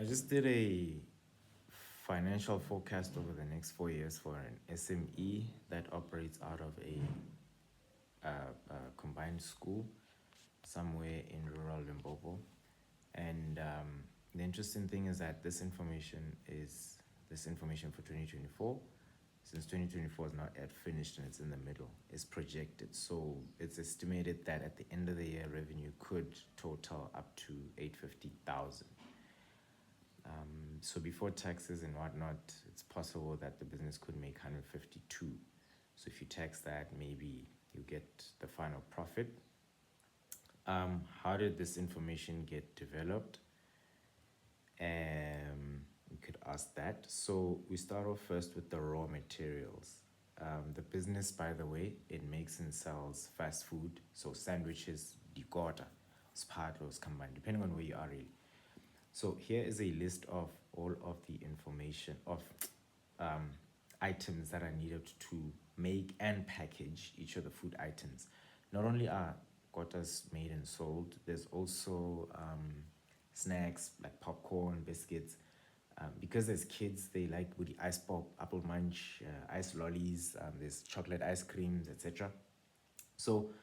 I just did a financial forecast over the next 4 years for an SME that operates out of a combined school somewhere in rural Limpopo. And the interesting thing is that this information for 2024. Since 2024 is not yet finished and it's in the middle, is projected. So it's estimated that at the end of the year, revenue could total up to 850,000. So before taxes and whatnot, it's possible that the business could make 152. So if you tax that, maybe you get the final profit. How did this information get developed? You could ask that. So we start off first with the raw materials. The business, by the way, it makes and sells fast food, so sandwiches, ikota, spatials combined, depending on where you are really. So here is a list of all of the information of items that are needed to make and package each of the food items. Not only are kotas made and sold, there's also snacks like popcorn, biscuits. Because there's kids, they like woody ice pop, apple munch, ice lollies, there's chocolate ice creams, etc. So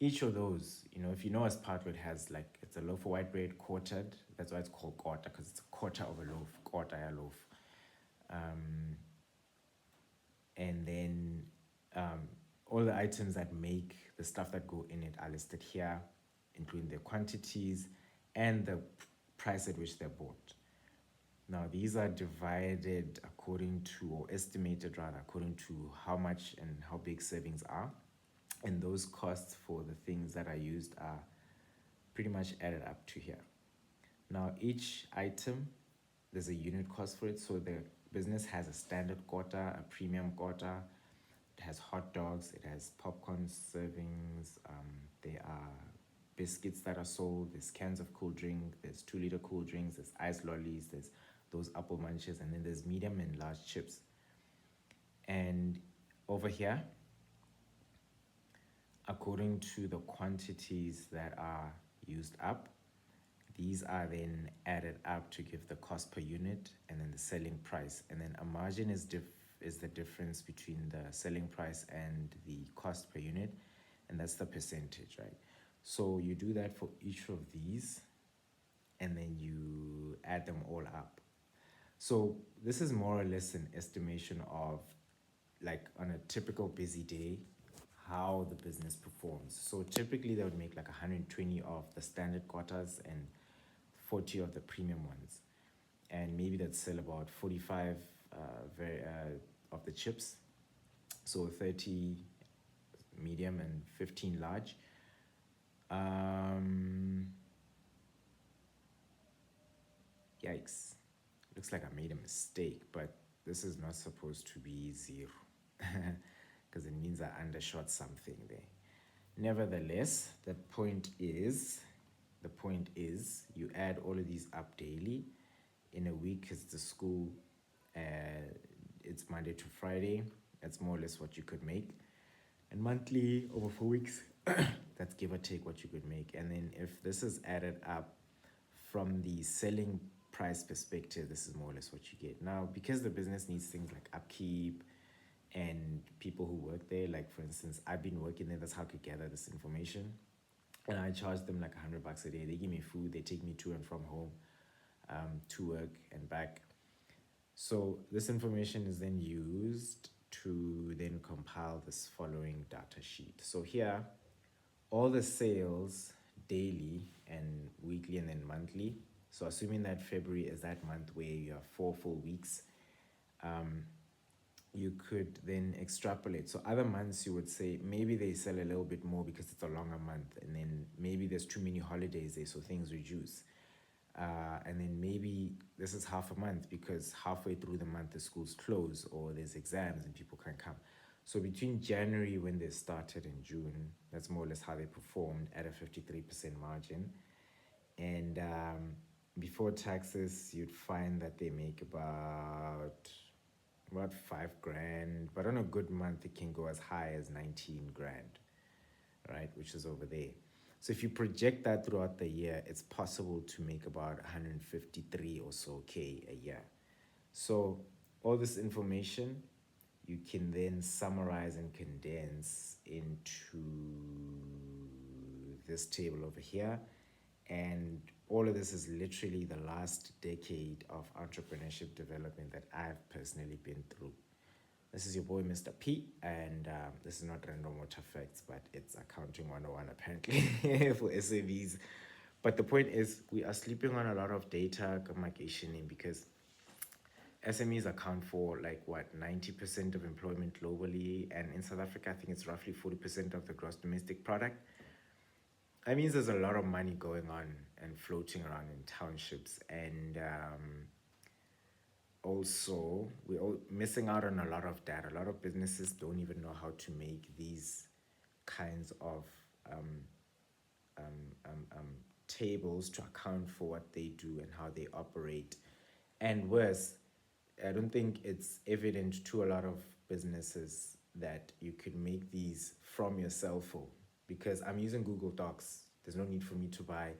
each of those, if you know, as part of it has like, it's a loaf of white bread quartered. That's why it's called quarter, because it's a quarter of a loaf, quarter a loaf. And then all the items that make the stuff that go in it are listed here, including the quantities and the price at which they're bought. Now, these are divided according to, or estimated rather, according to how much and how big servings are. And those costs for the things that are used are pretty much added up to here. Now, each item, there's a unit cost for it. So the business has a standard quota, a premium quota. It has hot dogs, it has popcorn servings, there are biscuits that are sold, there's cans of cool drink, there's 2-liter cool drinks, there's ice lollies, there's those apple munches, and then there's medium and large chips. And over here, according to the quantities that are used up, these are then added up to give the cost per unit and then the selling price. And then a margin is the difference between the selling price and the cost per unit, and that's the percentage, right? So you do that for each of these, and then you add them all up. So this is more or less an estimation of, like, on a typical busy day, how the business performs. So typically they would make like 120 of the standard quarters and 40 of the premium ones, and maybe they'd sell about 45 of the chips, so 30 medium and 15 large. Yikes, looks like I made a mistake, but this is not supposed to be 0 because it means I undershot something there. Nevertheless, the point is you add all of these up daily. In a week, it's the school, it's Monday to Friday. That's more or less what you could make. And monthly, over 4 weeks, that's give or take what you could make. And then if this is added up from the selling price perspective, this is more or less what you get. Now, because the business needs things like upkeep and people who work there, like for instance, I've been working there, that's how I could gather this information. And I charge them like $100 a day. They give me food, they take me to and from home, to work and back. So this information is then used to then compile this following data sheet. So here, all the sales daily and weekly and then monthly. So assuming that February is that month where you have 4 full weeks, you could then extrapolate. So other months you would say maybe they sell a little bit more because it's a longer month, and then maybe there's too many holidays there, so things reduce. And then maybe this is half a month because halfway through the month the schools close or there's exams and people can't come. So between January, when they started, and June, that's more or less how they performed at a 53% margin. And before taxes, you'd find that they make about $5,000, but on a good month it can go as high as 19 grand, right, which is over there. So if you project that throughout the year, it's possible to make about 153 or so K a year. So all this information you can then summarize and condense into this table over here. And all of this is literally the last decade of entrepreneurship development that I've personally been through. This is your boy, Mr. P, and this is not random water facts, but it's accounting 101 apparently for SMEs. But the point is, we are sleeping on a lot of data communication because SMEs account for like what 90% of employment globally, and in South Africa, I think it's roughly 40% of the gross domestic product. That means there's a lot of money going on and floating around in townships, and also we're all missing out on a lot of data. A lot of businesses don't even know how to make these kinds of tables to account for what they do and how they operate. And worse, I don't think it's evident to a lot of businesses that you could make these from your cell phone, because I'm using Google Docs. There's no need for me to buy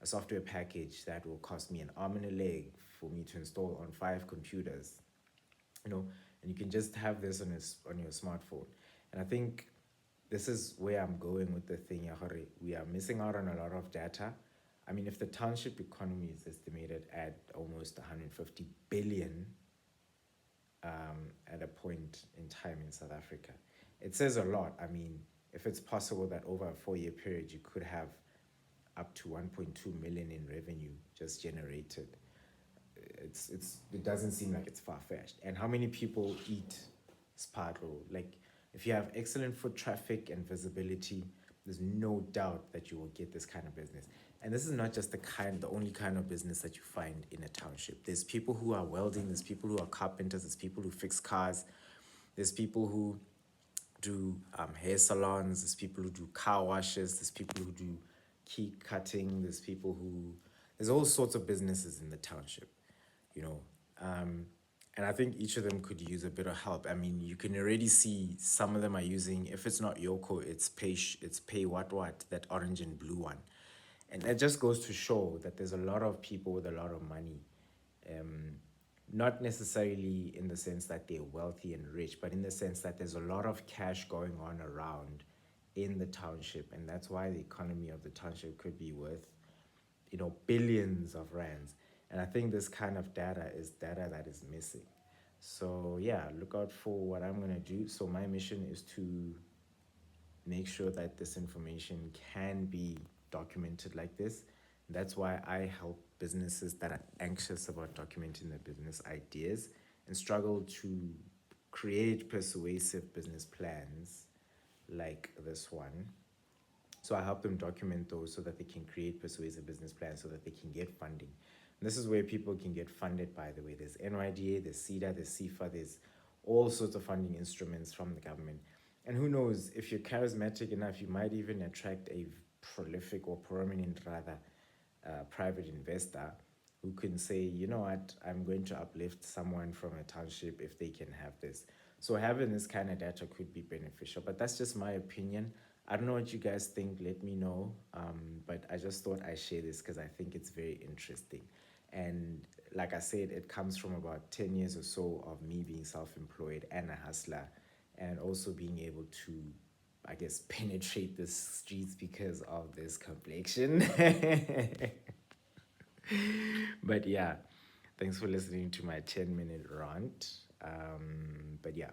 a software package that will cost me an arm and a leg for me to install on 5 computers, and you can just have this on your smartphone. And I think this is where I'm going with the thing. We are missing out on a lot of data. I mean, if the township economy is estimated at almost 150 billion at a point in time in South Africa, it says a lot. I mean, if it's possible that over a 4-year period you could have up to 1.2 million in revenue just generated, it doesn't seem like it's far-fetched. And how many people eat spatial? Like, if you have excellent foot traffic and visibility, there's no doubt that you will get this kind of business. And this is not just the only kind of business that you find in a township. There's people who are welding, there's people who are carpenters, there's people who fix cars, there's people who do hair salons, there's people who do car washes, there's people who do key cutting, there's all sorts of businesses in the township, and I think each of them could use a bit of help. I mean, you can already see some of them are using, if it's not Yoko, it's Pay What, that orange and blue one. And that just goes to show that there's a lot of people with a lot of money. Not necessarily in the sense that they're wealthy and rich, but in the sense that there's a lot of cash going on around in the township. And that's why the economy of the township could be worth, billions of rands. And I think this kind of data is data that is missing. So yeah, look out for what I'm going to do. So my mission is to make sure that this information can be documented like this. That's why I help businesses that are anxious about documenting their business ideas and struggle to create persuasive business plans like this one. So I help them document those so that they can create persuasive business plans so that they can get funding. And this is where people can get funded, by the way. There's NYDA, there's CEDA, there's CIFA, there's all sorts of funding instruments from the government. And who knows, if you're charismatic enough, you might even attract a prolific or prominent, rather, private investor who can say, you know what, I'm going to uplift someone from a township if they can have this. So having this kind of data could be beneficial, but that's just my opinion. I don't know what you guys think, let me know. But I just thought I'd share this because I think it's very interesting. And like I said, it comes from about 10 years or so of me being self-employed and a hustler, and also being able to, I guess, penetrate the streets because of this complexion. But yeah, thanks for listening to my 10-minute rant. But yeah.